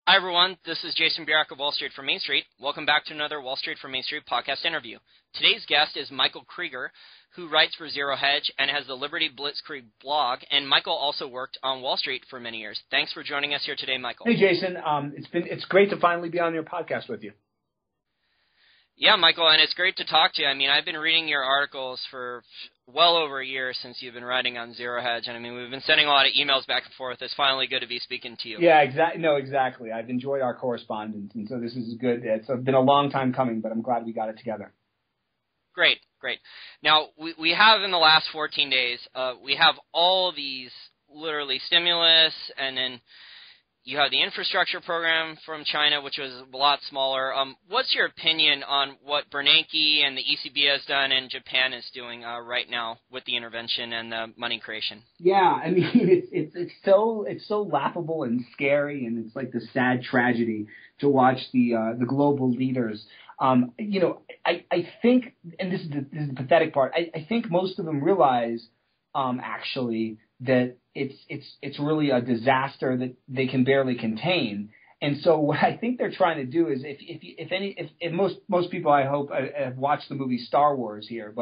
Hi, everyone. This is Jason Burack of Wall Street from Main Street. Welcome back to another Wall Street from Main Street podcast interview. Today's guest is Michael Krieger, who writes for Zero Hedge and has the Liberty Blitzkrieg blog. And Michael also worked on Wall Street for many years. Thanks for joining us here today, Michael. Hey, Jason. It's great to finally be on your podcast with you. Yeah, Michael, and it's great to talk to you. I mean, I've been reading your articles for well over a year since you've been writing on Zero Hedge, and I mean, we've been sending a lot of emails back and forth. It's finally good to be speaking to you. Yeah, exactly. I've enjoyed our correspondence, and so this is good. It's been a long time coming, but I'm glad we got it together. Great. Now, we have in the last 14 days, we have all these literally stimulus, and then you have the infrastructure program from China, which was a lot smaller. What's your opinion on what Bernanke and the ECB has done and Japan is doing right now with the intervention and the money creation? Yeah, I mean, it's so laughable and scary, and it's like the sad tragedy to watch the global leaders. I think, and this is the pathetic part. I think most of them realize actually that it's really a disaster that they can barely contain. And so what I think they're trying to do is if most people, I hope, have watched the movie Star Wars here,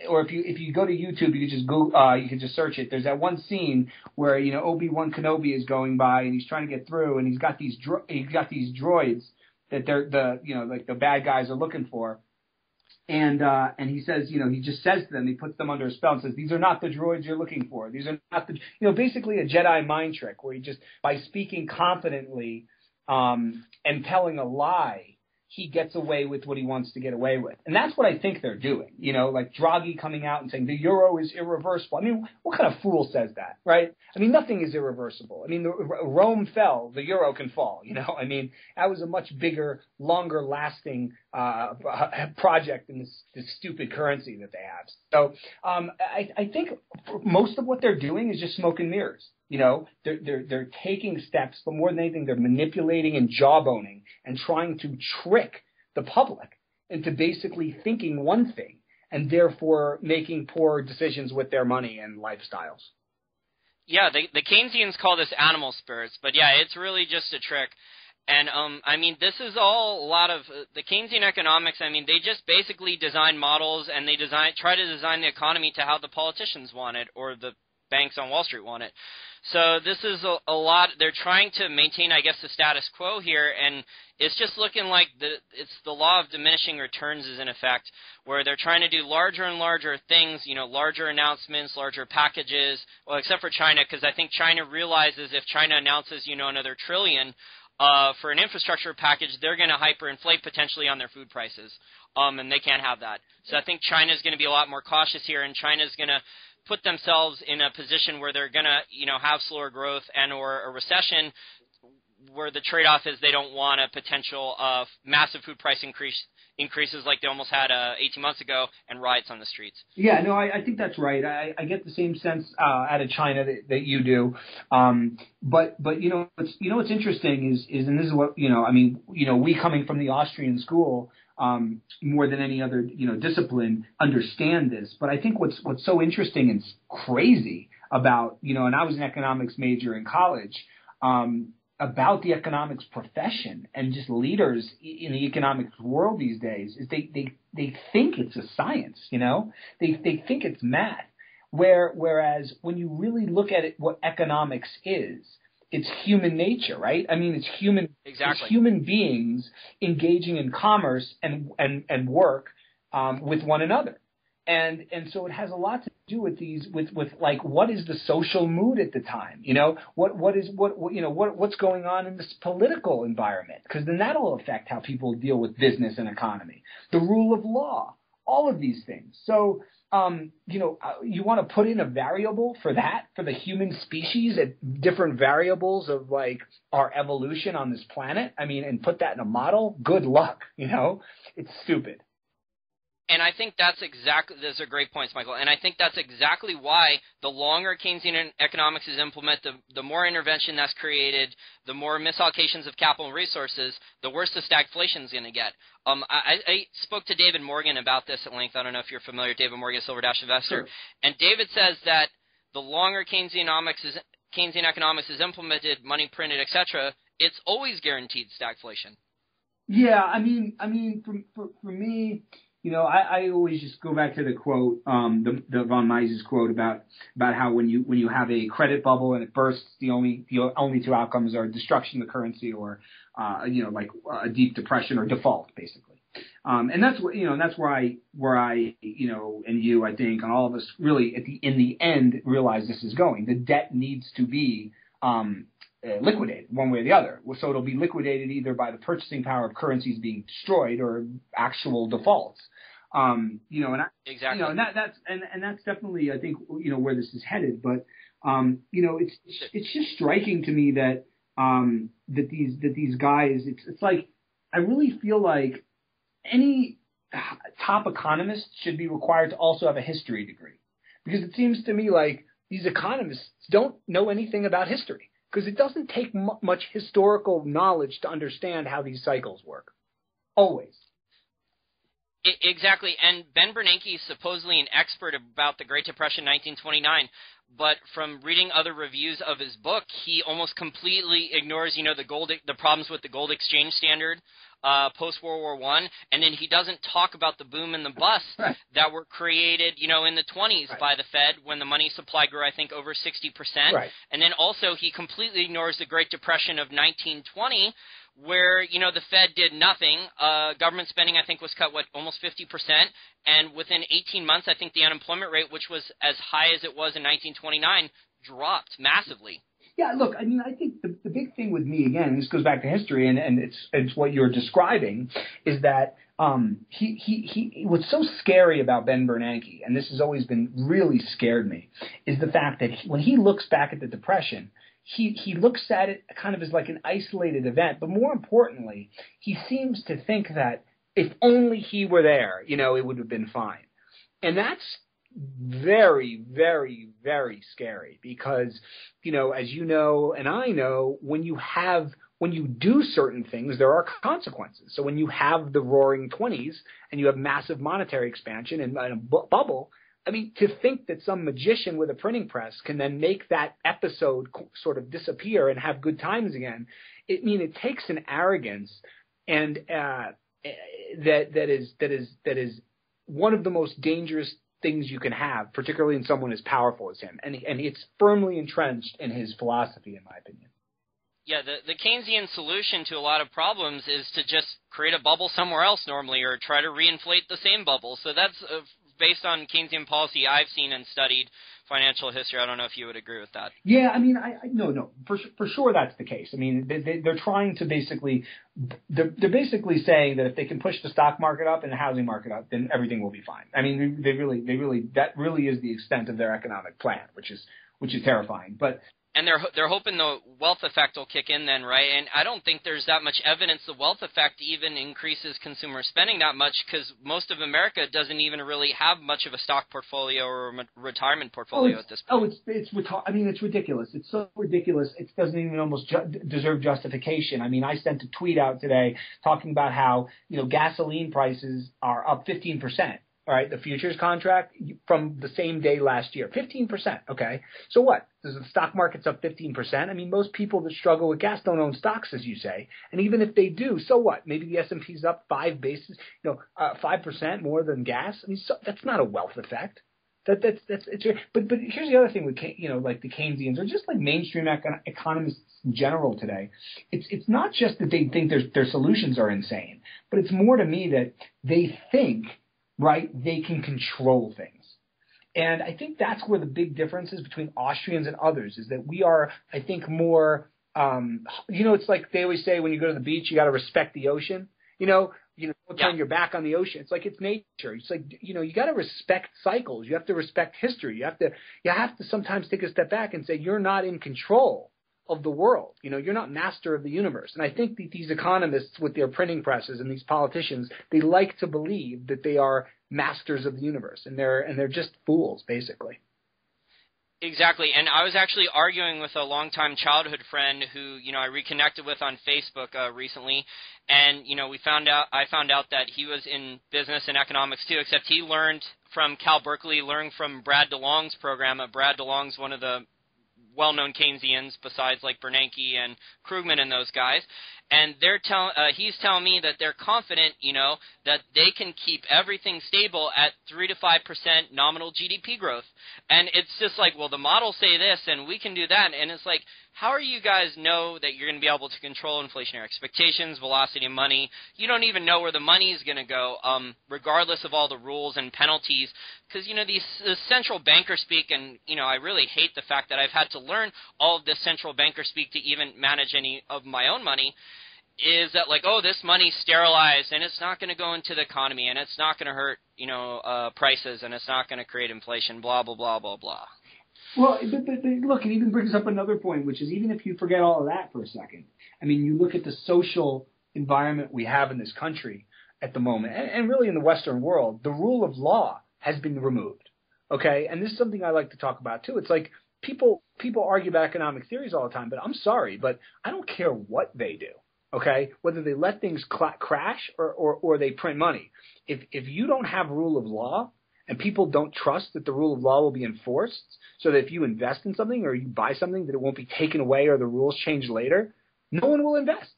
or if you go to YouTube, you can just go you can just search it. There's that one scene where Obi-Wan Kenobi is going by and he's trying to get through, and he's got these droids that they're the bad guys are looking for. And he says, he just says to them, he puts them under a spell and says, these are not the droids you're looking for. These are not basically a Jedi mind trick where he just, by speaking confidently and telling a lie, he gets away with what he wants to get away with. And that's what I think they're doing. Like Draghi coming out and saying the euro is irreversible. I mean, what kind of fool says that, right? I mean, nothing is irreversible. I mean, Rome fell, the euro can fall, I mean, that was a much bigger, longer lasting project than this stupid currency that they have. So I think most of what they're doing is just smoke and mirrors. They're taking steps, but more than anything, they're manipulating and jawboning and trying to trick the public into basically thinking one thing and therefore making poor decisions with their money and lifestyles. Yeah, the Keynesians call this animal spirits, but yeah, it's really just a trick. And, I mean, this is all a lot of the Keynesian economics. I mean, they just basically design models and they try to design the economy to how the politicians want it or the banks on Wall Street want it. So this is a lot. They're trying to maintain, I guess, the status quo here, and it's just looking like it's the law of diminishing returns is in effect, where they're trying to do larger and larger things, larger announcements, larger packages. Well, except for China, because I think China realizes if China announces, another trillion for an infrastructure package, they're going to hyperinflate potentially on their food prices, and they can't have that. So I think China's going to be a lot more cautious here, and China's going to put themselves in a position where they're going to, have slower growth and or a recession, where the trade-off is they don't want a potential massive food price increases like they almost had 18 months ago and riots on the streets. Yeah, no, I think that's right. I get the same sense out of China that you do. But what's interesting is, and this is what we coming from the Austrian school. More than any other, discipline, understand this. But I think what's so interesting and crazy about, and I was an economics major in college, about the economics profession and just leaders in the economics world these days is they think it's a science, they think it's math. Whereas when you really look at it, what economics is, it's human nature, right? I mean, Exactly. It's human beings engaging in commerce and work with one another, and so it has a lot to do with with like what is the social mood at the time? What's going on in this political environment? Because then that'll affect how people deal with business and economy, the rule of law, all of these things. So. You want to put in a variable for that, for the human species at different variables of like our evolution on this planet. I mean, and put that in a model. Good luck. It's stupid. And I think those are great points, Michael. And I think that's exactly why the longer Keynesian economics is implemented, the more intervention that's created, the more misallocations of capital and resources, the worse the stagflation is going to get. I spoke to David Morgan about this at length. I don't know if you're familiar with David Morgan, Silver Dash Investor. Sure. And David says that the longer Keynesian economics is implemented, money printed, etc., it's always guaranteed stagflation. Yeah, I mean, for me, I always just go back to the quote, the von Mises quote about how when you have a credit bubble and it bursts, the only two outcomes are destruction of the currency or like a deep depression or default, basically. And that's what and that's where I and you, I think, and all of us really in the end realize this is going. The debt needs to be liquidated one way or the other. So it'll be liquidated either by the purchasing power of currencies being destroyed or actual defaults. Exactly. And that's definitely, I think, where this is headed. But it's just striking to me that these guys, it's like I really feel like any top economist should be required to also have a history degree, because it seems to me like these economists don't know anything about history. Because it doesn't take much historical knowledge to understand how these cycles work. Always. Exactly. And Ben Bernanke is supposedly an expert about the Great Depression 1929. But from reading other reviews of his book, he almost completely ignores, the problems with the gold exchange standard post-World War I, and then he doesn't talk about the boom and the bust that were created, in the 20s by the Fed when the money supply grew, I think, over 60%. Right. And then also he completely ignores the Great Depression of 1920, where, the Fed did nothing. Government spending, I think, was cut, almost 50%. And within 18 months, I think the unemployment rate, which was as high as it was in 1929, dropped massively. Yeah, look, I think the big thing with me, again, and this goes back to history, and it's what you're describing, is that he what's so scary about Ben Bernanke, and this has always been really scared me, is the fact that when he looks back at the Depression, he looks at it kind of as like an isolated event, but more importantly, he seems to think that if only he were there, it would have been fine. And that's very, very, very scary because, as you know and I know, when you do certain things, there are consequences. So when you have the roaring 20s and you have massive monetary expansion and a bubble, to think that some magician with a printing press can then make that episode sort of disappear and have good times again, it takes an arrogance and that is one of the most dangerous things you can have, particularly in someone as powerful as him. And it's firmly entrenched in his philosophy, in my opinion. Yeah, the Keynesian solution to a lot of problems is to just create a bubble somewhere else normally or try to reinflate the same bubble. So that's based on Keynesian policy I've seen and studied financial history. I don't know if you would agree with that. Yeah, no, for sure that's the case. They're trying to they're basically saying that if they can push the stock market up and the housing market up, then everything will be fine. They really that really is the extent of their economic plan, which is terrifying. But And they're hoping the wealth effect will kick in then, right? And I don't think there's that much evidence the wealth effect even increases consumer spending that much, because most of America doesn't even really have much of a stock portfolio or a retirement portfolio at this point. It's ridiculous. It's so ridiculous. It doesn't even almost deserve justification. I sent a tweet out today talking about how gasoline prices are up 15%. All right, the futures contract from the same day last year, 15%. Okay, so what? Does the stock market's up 15%? Most people that struggle with gas don't own stocks, as you say. And even if they do, so what? Maybe the S&P's up 5% more than gas. So that's not a wealth effect. But here's the other thing with like the Keynesians or just like mainstream economists in general today. It's not just that they think their solutions are insane, but it's more to me that they think. Right, they can control things. And I think that's where the big difference is between Austrians and others, is that we are, I think, more, it's like they always say when you go to the beach, you got to respect the ocean. Don't turn your back on the ocean. It's like it's nature. It's like, you got to respect cycles. You have to respect history. You have to sometimes take a step back and say, you're not in control of the world. You're not master of the universe. And I think that these economists with their printing presses and these politicians, they like to believe that they are masters of the universe, and they're just fools, basically. Exactly. And I was actually arguing with a longtime childhood friend who, I reconnected with on Facebook recently, and I found out that he was in business and economics too, except he learned from Cal Berkeley, learned from Brad DeLong's program. Brad DeLong's one of the well-known Keynesians besides like Bernanke and Krugman and those guys. And he's telling me that they're confident, that they can keep everything stable at 3 to 5% nominal GDP growth. And it's just like, well, the models say this, and we can do that. And it's like, how are you guys know that you're going to be able to control inflationary expectations, velocity of money? You don't even know where the money is going to go, regardless of all the rules and penalties. Because, these central banker speak, and, I really hate the fact that I've had to learn all of this central banker speak to even manage any of my own money, is that like, oh, this money's sterilized, and it's not going to go into the economy, and it's not going to hurt, prices, and it's not going to create inflation, blah, blah, blah, blah, blah. Well, but look, it even brings up another point, which is even if you forget all of that for a second, I mean, you look at the social environment we have in this country at the moment, and really in the Western world, the rule of law has been removed, okay? And this is something I like to talk about, too. It's like people argue about economic theories all the time, but I'm sorry, but I don't care what they do, okay? Whether they let things crash or they print money. If you don't have rule of law, and people don't trust that the rule of law will be enforced, so that if you invest in something or you buy something that it won't be taken away or the rules change later, no one will invest.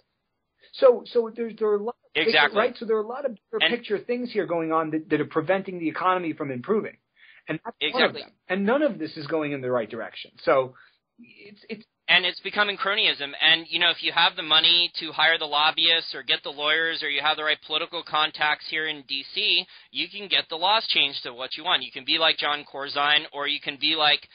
So there are a lot of exactly right. So there are a lot of bigger picture things here going on that are preventing the economy from improving, and that's one of them. And none of this is going in the right direction. So it's becoming cronyism. And, if you have the money to hire the lobbyists or get the lawyers or you have the right political contacts here in D.C., you can get the laws changed to what you want. You can be like John Corzine, or you can be like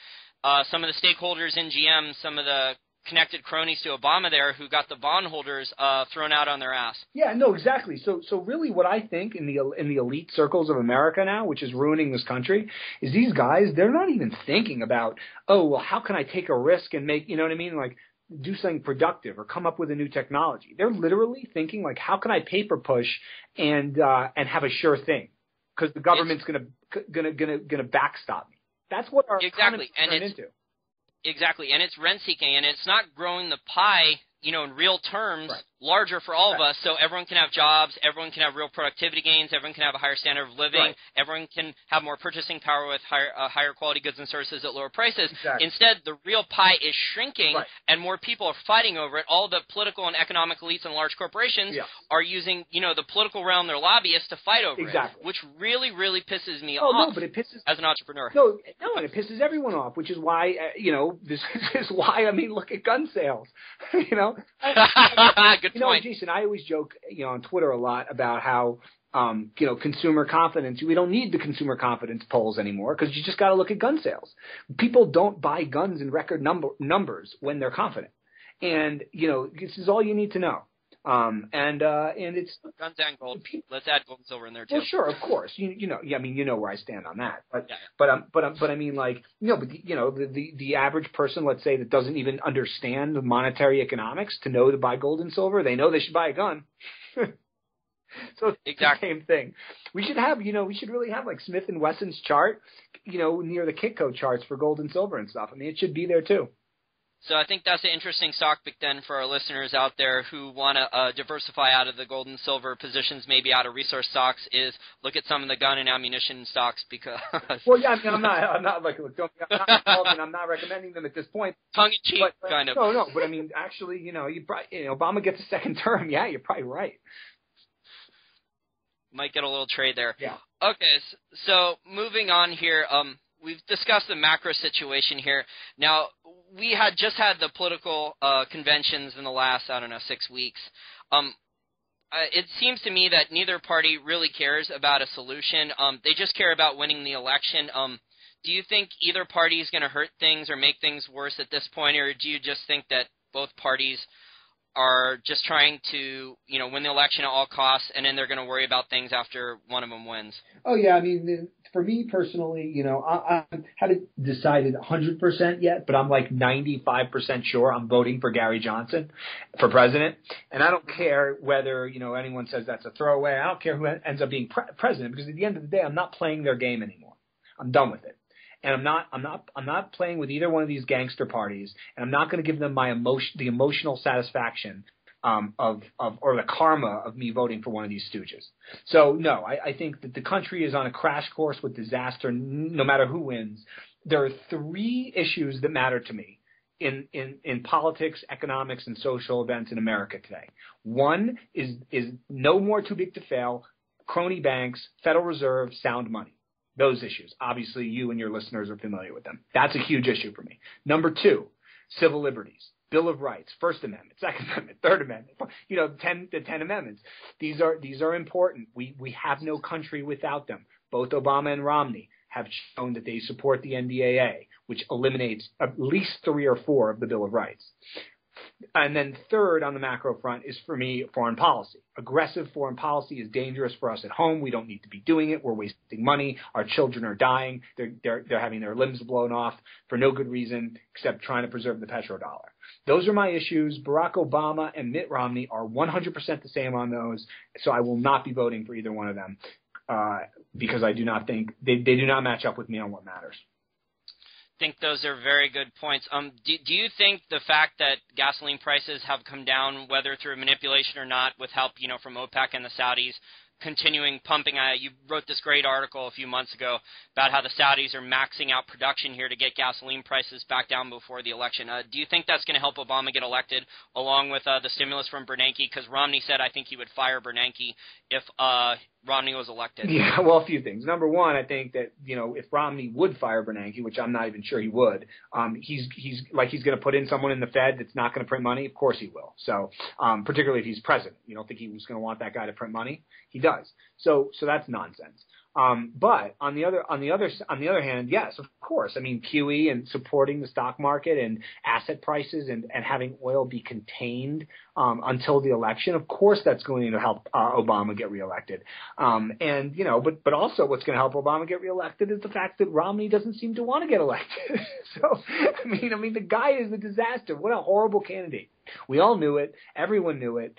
some of the stakeholders in GM, some of the connected cronies to Obama there who got the bondholders thrown out on their ass. Yeah, no, exactly. So really what I think in the elite circles of America now, which is ruining this country, is these guys, they're not even thinking about, oh, well, how can I take a risk and make, you know what I mean, like do something productive or come up with a new technology. They're literally thinking like, how can I paper push and have a sure thing? Because the government's gonna backstop me. That's what our economy turned into. Exactly, and it's rent-seeking, and it's not growing the pie, in real terms, larger for all of us, so everyone can have jobs, everyone can have real productivity gains, everyone can have a higher standard of living, everyone can have more purchasing power with higher quality goods and services at lower prices. Instead, the real pie is shrinking, and more people are fighting over it. All the political and economic elites and large corporations are using, the political realm, their lobbyists, to fight over it, which really, really pisses me off but it pisses, as an entrepreneur. No, and it pisses everyone off, which is why, this is why, look at gun sales, Good point. Jason, I always joke, on Twitter a lot about how, consumer confidence, we don't need the consumer confidence polls anymore because you just got to look at gun sales. People don't buy guns in record numbers when they're confident. And, this is all you need to know. And it's guns and gold. Let's add gold and silver in there too. Well, sure, of course. You know where I stand on that. But the average person, let's say, that doesn't even understand the monetary economics to know to buy gold and silver, they know they should buy a gun. So it's the same thing. We should really have like Smith and Wesson's chart, near the Kitco charts for gold and silver and stuff. It should be there too. So I think that's an interesting stock pick then for our listeners out there who want to diversify out of the gold and silver positions, maybe out of resource stocks, is look at some of the gun and ammunition stocks because. Well, yeah, I'm not like, look, I'm not recommending them at this point. Tongue in cheek, kind of. No, but actually, you probably, Obama gets a second term. Yeah, you're probably right. Might get a little trade there. Yeah. Okay, so moving on here. We've discussed the macro situation here. Now, we had just had the political conventions in the last, 6 weeks. It seems to me that neither party really cares about a solution. They just care about winning the election. Do you think either party is going to hurt things or make things worse at this point, or do you just think that both parties are just trying to, win the election at all costs, and then they're going to worry about things after one of them wins? Oh, yeah. For me personally, I haven't decided 100% yet, but I'm like 95% sure I'm voting for Gary Johnson for president. And I don't care whether, anyone says that's a throwaway. I don't care who ends up being president, because at the end of the day, I'm not playing their game anymore. I'm done with it. And I'm not playing with either one of these gangster parties, and I'm not going to give them the emotional satisfaction or the karma of me voting for one of these stooges. So no, I think that the country is on a crash course with disaster, no matter who wins. There are three issues that matter to me in politics, economics, and social events in America today. One is no more too big to fail, crony banks, Federal Reserve, sound money. Those issues. Obviously, you and your listeners are familiar with them. That's a huge issue for me. Number two, civil liberties, Bill of Rights, First Amendment, Second Amendment, Third Amendment, the 10 amendments. These are important. We have no country without them. Both Obama and Romney have shown that they support the NDAA, which eliminates at least 3 or 4 of the Bill of Rights. And then third on the macro front is, for me, foreign policy. Aggressive foreign policy is dangerous for us at home. We don't need to be doing it. We're wasting money. Our children are dying. They're having their limbs blown off for no good reason except trying to preserve the petrodollar. Those are my issues. Barack Obama and Mitt Romney are 100% the same on those, so I will not be voting for either one of them because I do not think they do not match up with me on what matters. Think those are very good points. Do you think the fact that gasoline prices have come down, whether through manipulation or not, with help, from OPEC and the Saudis continuing pumping? You wrote this great article a few months ago about how the Saudis are maxing out production here to get gasoline prices back down before the election. Do you think that's going to help Obama get elected, along with the stimulus from Bernanke? Because Romney said I think he would fire Bernanke if Romney was elected. Yeah, well, a few things. Number one, I think that, if Romney would fire Bernanke, which I'm not even sure he would, he's going to put in someone in the Fed that's not going to print money. Of course he will. So, particularly if he's president, you don't think he was going to want that guy to print money? He does. So that's nonsense. But on the other hand, yes, of course. I mean, QE and supporting the stock market and asset prices and having oil be contained until the election, of course, that's going to help Obama get reelected. But also what's going to help Obama get reelected is the fact that Romney doesn't seem to want to get elected. So, I mean, the guy is a disaster. What a horrible candidate. We all knew it. Everyone knew it.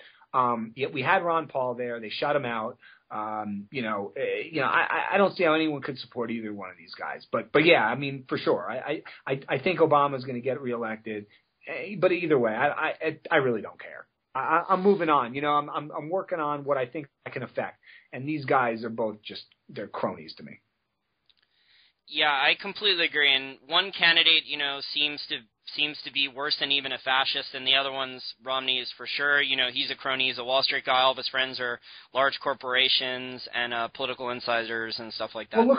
Yet we had Ron Paul there. They shut him out. I don't see how anyone could support either one of these guys. But yeah, I mean, for sure. I think Obama's going to get reelected. But either way, I really don't care. I'm moving on. I'm working on what I think I can affect. And these guys are both they're cronies to me. Yeah, I completely agree. And one candidate, seems to be worse than even a fascist, and the other one's Romney is for sure. He's a crony, he's a Wall Street guy. All of his friends are large corporations and political insiders and stuff like that. Well,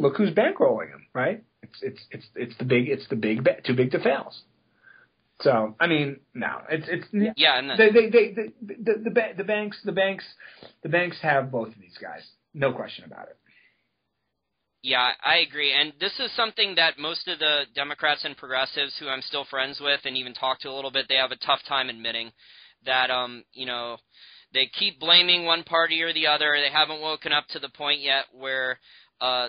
look who's bankrolling him, right? It's the big too big to fails. So I mean, no, it's yeah, and the banks have both of these guys, no question about it. Yeah, I agree. And this is something that most of the Democrats and progressives who I'm still friends with and even talk to a little bit, they have a tough time admitting that, they keep blaming one party or the other. They haven't woken up to the point yet where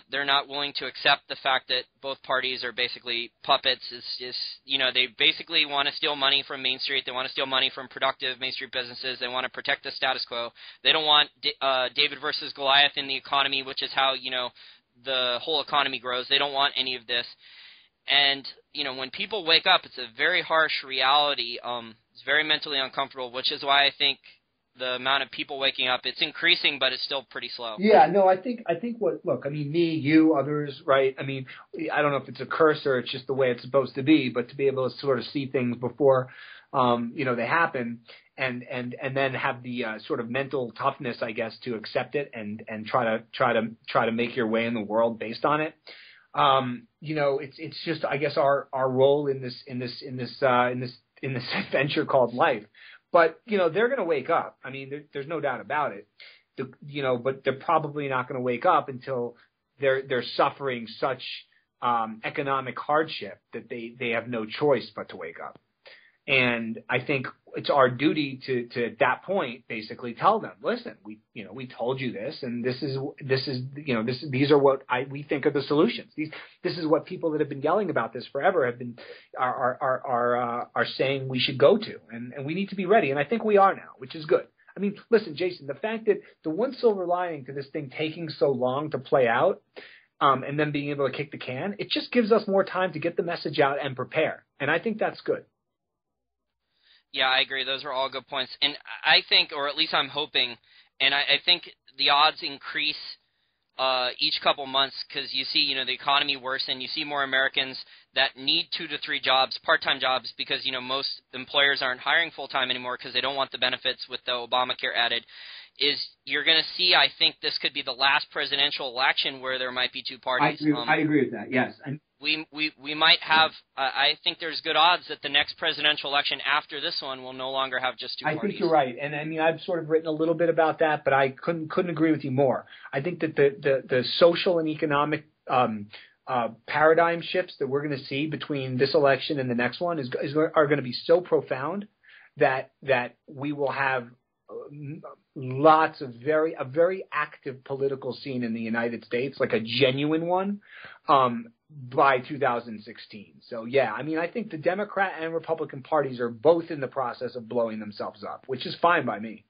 they're not willing to accept the fact that both parties are basically puppets. They basically want to steal money from Main Street. They want to steal money from productive Main Street businesses. They want to protect the status quo. They don't want David versus Goliath in the economy, which is how, the whole economy grows. They don't want any of this. And, when people wake up, it's a very harsh reality. It's very mentally uncomfortable, which is why I think the amount of people waking up, it's increasing, but it's still pretty slow. Yeah, no, I think me, you, others, right? I mean, I don't know if it's a curse or it's just the way it's supposed to be, but to be able to sort of see things before, they happen and then have the sort of mental toughness, I guess, to accept it and try to make your way in the world based on it. It's just, I guess, our role in this adventure called life. But, they're going to wake up. I mean, there's no doubt about it. But they're probably not going to wake up until they're suffering such economic hardship that they have no choice but to wake up. And I think it's our duty to at that point basically tell them, listen, we told you this, and these are what we think are the solutions. This is what people that have been yelling about this forever are saying we should go to, and we need to be ready. And I think we are now, which is good. I mean, listen, Jason, the fact that the one silver lining to this thing taking so long to play out, and then being able to kick the can, it just gives us more time to get the message out and prepare. And I think that's good. Yeah, I agree. Those are all good points. And I think, or at least I'm hoping, and I think the odds increase each couple months because you see, the economy worsen. You see more Americans that need 2 to 3 jobs, part-time jobs, because, most employers aren't hiring full-time anymore because they don't want the benefits with the Obamacare added. You're going to see, I think this could be the last presidential election where there might be two parties. I agree with that, yes. We might have, I think there's good odds that the next presidential election after this one will no longer have just two parties. I think you're right. And I mean, I've sort of written a little bit about that, but I couldn't agree with you more. I think that the social and economic paradigm shifts that we're going to see between this election and the next one are going to be so profound that we will have lots of a very active political scene in the United States, like a genuine one, by 2016. So yeah, I mean, I think the Democrat and Republican parties are both in the process of blowing themselves up, which is fine by me.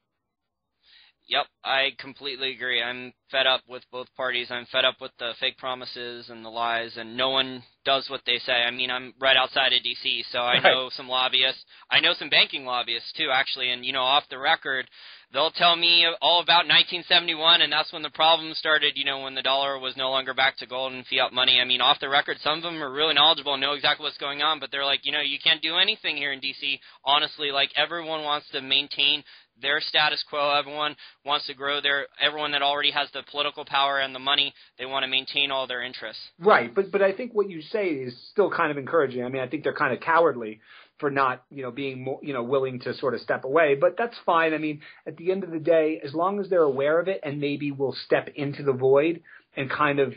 Yep, I completely agree. I'm fed up with both parties. I'm fed up with the fake promises and the lies, and no one does what they say. I mean, I'm right outside of D.C., so I know some lobbyists. I know some banking lobbyists, too, actually, and, off the record, they'll tell me all about 1971, and that's when the problem started, when the dollar was no longer back to gold and fiat money. I mean, off the record, some of them are really knowledgeable and know exactly what's going on, but they're like, you can't do anything here in D.C. Honestly, like, everyone wants to maintain their status quo. Everyone wants to grow everyone that already has the political power and the money, they want to maintain all their interests. Right, but I think what you say is still kind of encouraging. I mean, I think they're kind of cowardly for not, being more, willing to sort of step away, but that's fine. I mean, at the end of the day, as long as they're aware of it and maybe will step into the void and kind of,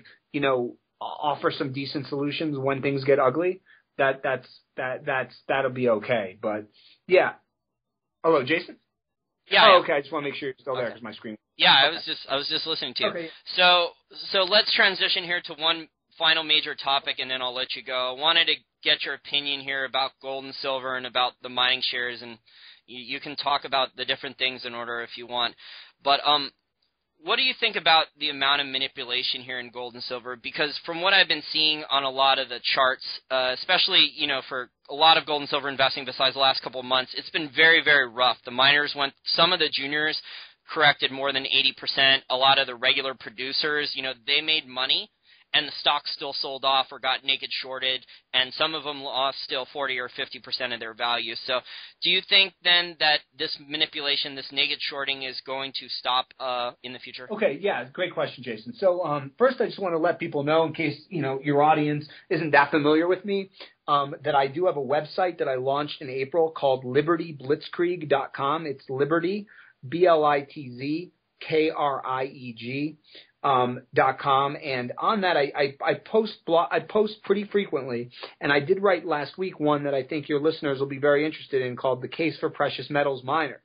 offer some decent solutions when things get ugly, that'll be okay. But yeah. Hello, Jason? Yeah. Oh, okay. I just want to make sure you're still there because my screen. Yeah, I was just listening to you. Okay. So let's transition here to one final major topic, and then I'll let you go. I wanted to get your opinion here about gold and silver and about the mining shares, and you can talk about the different things in order if you want. But what do you think about the amount of manipulation here in gold and silver? Because from what I've been seeing on a lot of the charts, especially, for a lot of gold and silver investing besides the last couple of months, it's been very, very rough. The miners some of the juniors corrected more than 80%. A lot of the regular producers, they made money, and the stock still sold off or got naked shorted, and some of them lost still 40 or 50% of their value. So do you think then that this manipulation, this naked shorting is going to stop in the future? Okay, yeah, great question, Jason. So first I just want to let people know, in case your audience isn't that familiar with me, that I do have a website that I launched in April called libertyblitzkrieg.com. It's Liberty, BLITZKRIEG. .com, and on that I post pretty frequently, and I did write last week one that I think your listeners will be very interested in called "The Case for Precious Metal Miners,"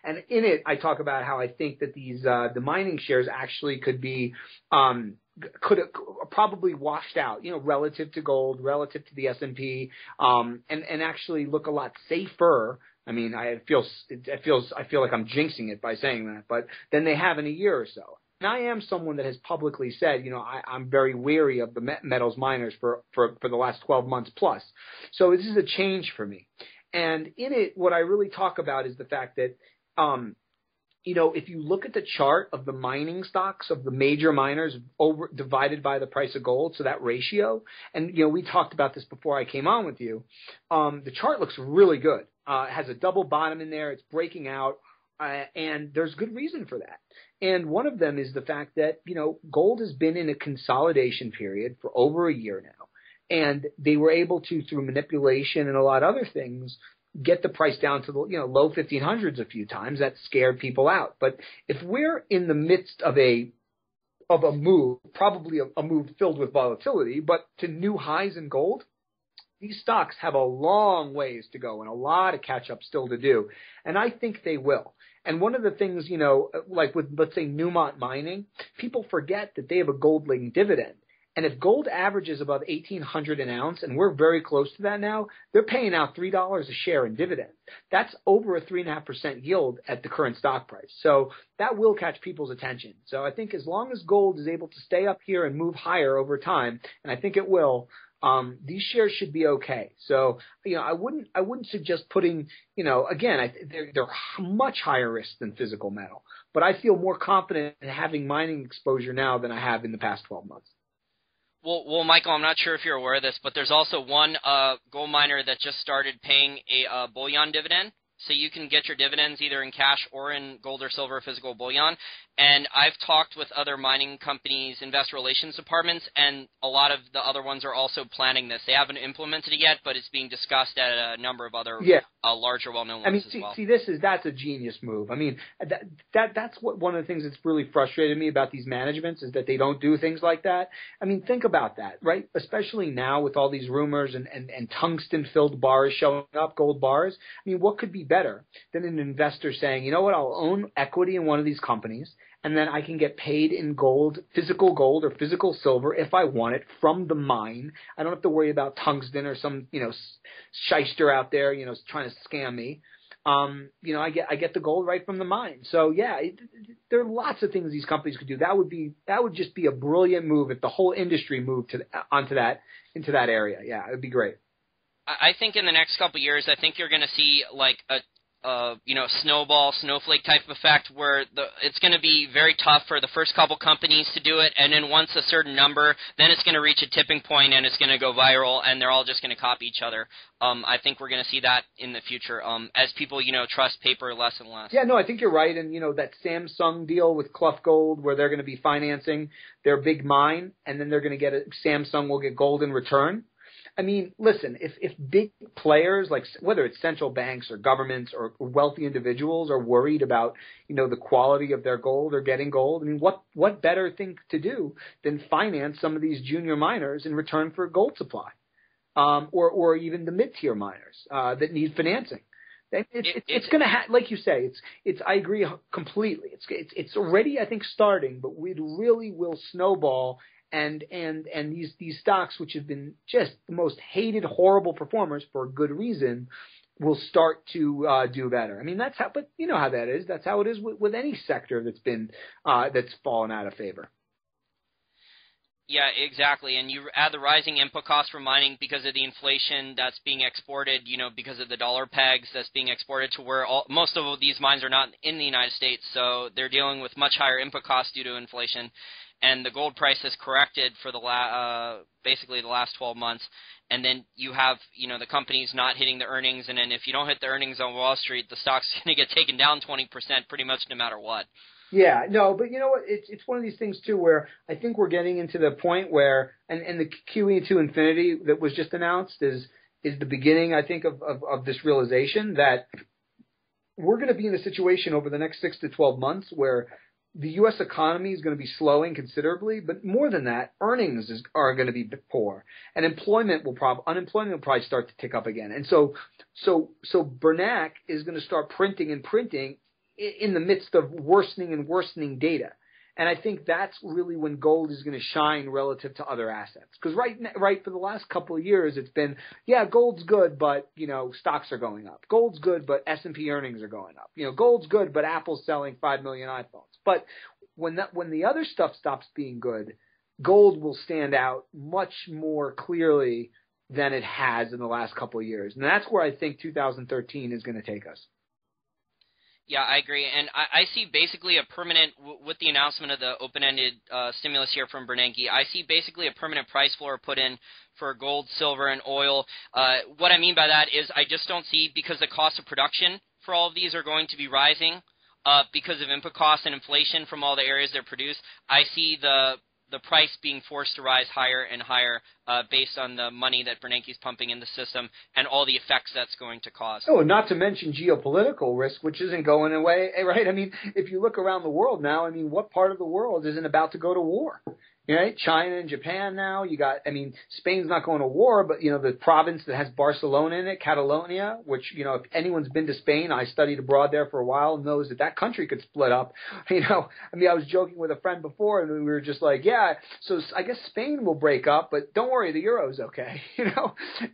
and in it I talk about how I think that these the mining shares actually could be could have probably washed out, relative to gold, relative to the S&P, and actually look a lot safer. I mean, I feel like I'm jinxing it by saying that, but then they have in a year or so. And I am someone that has publicly said, I'm very weary of the metals miners for the last 12 months plus. So this is a change for me. And in it, what I really talk about is the fact that, if you look at the chart of the mining stocks of the major miners divided by the price of gold, so that ratio, and, we talked about this before I came on with you, the chart looks really good. It has a double bottom in there. It's breaking out, and there's good reason for that. And one of them is the fact that, gold has been in a consolidation period for over a year now, and they were able to, through manipulation and a lot of other things, get the price down to the low 1500s a few times. That scared people out. But if we're in the midst of a move, probably a move filled with volatility, but to new highs in gold, these stocks have a long ways to go and a lot of catch-up still to do, and I think they will. And one of the things, like with, let's say, Newmont Mining, people forget that they have a gold-linked dividend. And if gold averages above $1,800 an ounce, and we're very close to that now, they're paying out $3 a share in dividends. That's over a 3.5% yield at the current stock price. So that will catch people's attention. So I think as long as gold is able to stay up here and move higher over time, and I think it will, these shares should be okay. So, I wouldn't suggest putting, again, they're much higher risk than physical metal, but I feel more confident in having mining exposure now than I have in the past 12 months. Well, Michael, I'm not sure if you're aware of this, but there's also one gold miner that just started paying a bullion dividend. So you can get your dividends either in cash or in gold or silver physical bullion. And I've talked with other mining companies, investor relations departments, and a lot of the other ones are also planning this. They haven't implemented it yet, but it's being discussed at a number of other larger, well-known ones as well. That's a genius move. I mean, that's one of the things that's really frustrated me about these managements is that they don't do things like that. I mean, think about that, right? Especially now with all these rumors and tungsten-filled bars showing up, gold bars. I mean, what could be better than an investor saying, you know what, I'll own equity in one of these companies, and then I can get paid in gold or physical silver if I want it from the mine. I don't have to worry about tungsten or some, shyster out there, trying to scam me. I get the gold right from the mine. So there are lots of things these companies could do. That would just be a brilliant move if the whole industry moved into that area. Yeah, it would be great. I think in the next couple of years, I think you're going to see like a snowflake type of effect where it's going to be very tough for the first couple companies to do it, and then once a certain number, then it's going to reach a tipping point and it's going to go viral, and they're all just going to copy each other. I think we're going to see that in the future as people, trust paper less and less. Yeah, no, I think you're right. And, that Samsung deal with Clough Gold where they're going to be financing their big mine, and then they're going to get Samsung will get gold in return. I mean, listen, if big players, like whether it's central banks or governments or wealthy individuals are worried about, the quality of their gold or getting gold, I mean, what better thing to do than finance some of these junior miners in return for gold supply, or even the mid-tier miners that need financing. It's going to like you say, I agree completely. It's already, I think, starting, but it really will snowball. And these stocks, which have been just the most hated, horrible performers for a good reason, will start to do better. I mean, that's how. But you know how that is. That's how it is with any sector that's fallen out of favor. Yeah, exactly. And you add the rising input costs for mining because of the inflation that's being exported, because of the dollar pegs that's being exported to where most of these mines are not in the United States, so they're dealing with much higher input costs due to inflation. And the gold price has corrected for basically the last 12 months. And then you have, the companies not hitting the earnings. And then if you don't hit the earnings on Wall Street, the stock's going to get taken down 20% pretty much no matter what. Yeah, no, but you know what? It's one of these things, too, where I think we're getting into the point where, and the QE2 Infinity that was just announced is the beginning, I think, of this realization that we're going to be in a situation over the next 6 to 12 months where the U.S. economy is going to be slowing considerably, but more than that, earnings are going to be poor, and unemployment will probably start to tick up again. And so Burack is going to start printing in the midst of worsening data. And I think that's really when gold is going to shine relative to other assets. Because right for the last couple of years, it's been, gold's good, but, stocks are going up. Gold's good, but S&P earnings are going up. Gold's good, but Apple's selling 5 million iPhones. But when the other stuff stops being good, gold will stand out much more clearly than it has in the last couple of years. And that's where I think 2013 is going to take us. Yeah, I agree. And I see basically a permanent, with the announcement of the open-ended stimulus here from Bernanke, I see basically a permanent price floor put in for gold, silver, and oil. What I mean by that is I just don't see, because the cost of production for all of these are going to be rising because of input costs and inflation from all the areas they're produced, I see the price being forced to rise higher and higher based on the money that Bernanke's pumping in the system and all the effects that's going to cause. Oh, not to mention geopolitical risk, which isn't going away, right? I mean, if you look around the world now, I mean, what part of the world isn't about to go to war? Right? China and Japan now. Spain's not going to war, but, the province that has Barcelona in it, Catalonia, which, if anyone's been to Spain, I studied abroad there for a while, knows that country could split up. I was joking with a friend before, and we were just like, so I guess Spain will break up, but don't worry, the euro's okay,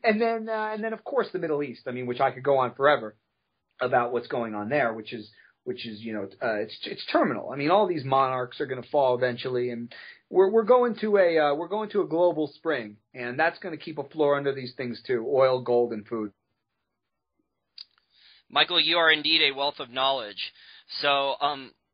And then, of course, the Middle East, which I could go on forever about what's going on there, which is it's terminal. All these monarchs are going to fall eventually, and we're going to a global spring, and that's going to keep a floor under these things too: oil, gold, and food. Michael, you are indeed a wealth of knowledge. So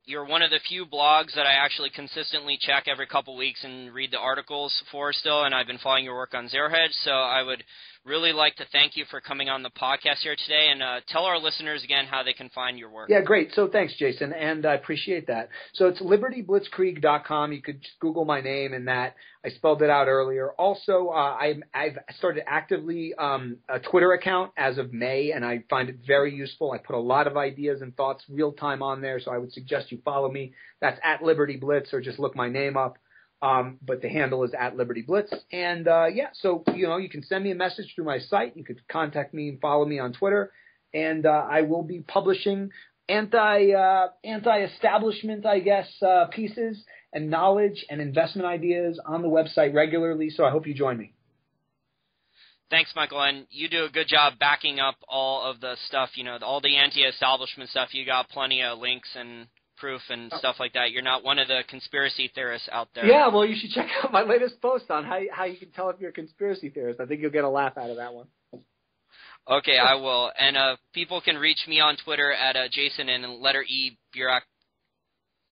you're one of the few blogs that I actually consistently check every couple weeks and read the articles for still, and I've been following your work on Zero Hedge. So I would really like to thank you for coming on the podcast here today, and tell our listeners again how they can find your work. Yeah, great. So thanks, Jason, and I appreciate that. So it's libertyblitzkrieg.com. You could just Google my name and that. I spelled it out earlier. Also, I've started actively a Twitter account as of May, and I find it very useful. I put a lot of ideas and thoughts real time on there, so I would suggest you follow me. That's at Liberty Blitz, or just look my name up. But the handle is at Liberty Blitz. And, so, you can send me a message through my site. You could contact me and follow me on Twitter. And I will be publishing anti-establishment, pieces and knowledge and investment ideas on the website regularly. So I hope you join me. Thanks, Michael. And you do a good job backing up all of the stuff, all the anti-establishment stuff. You got plenty of links and proof and stuff like that. You're not one of the conspiracy theorists out there. Yeah, well, you should check out my latest post on how you can tell if you're a conspiracy theorist. I think you'll get a laugh out of that one. Okay, I will. And people can reach me on Twitter at Jason and letter E Burack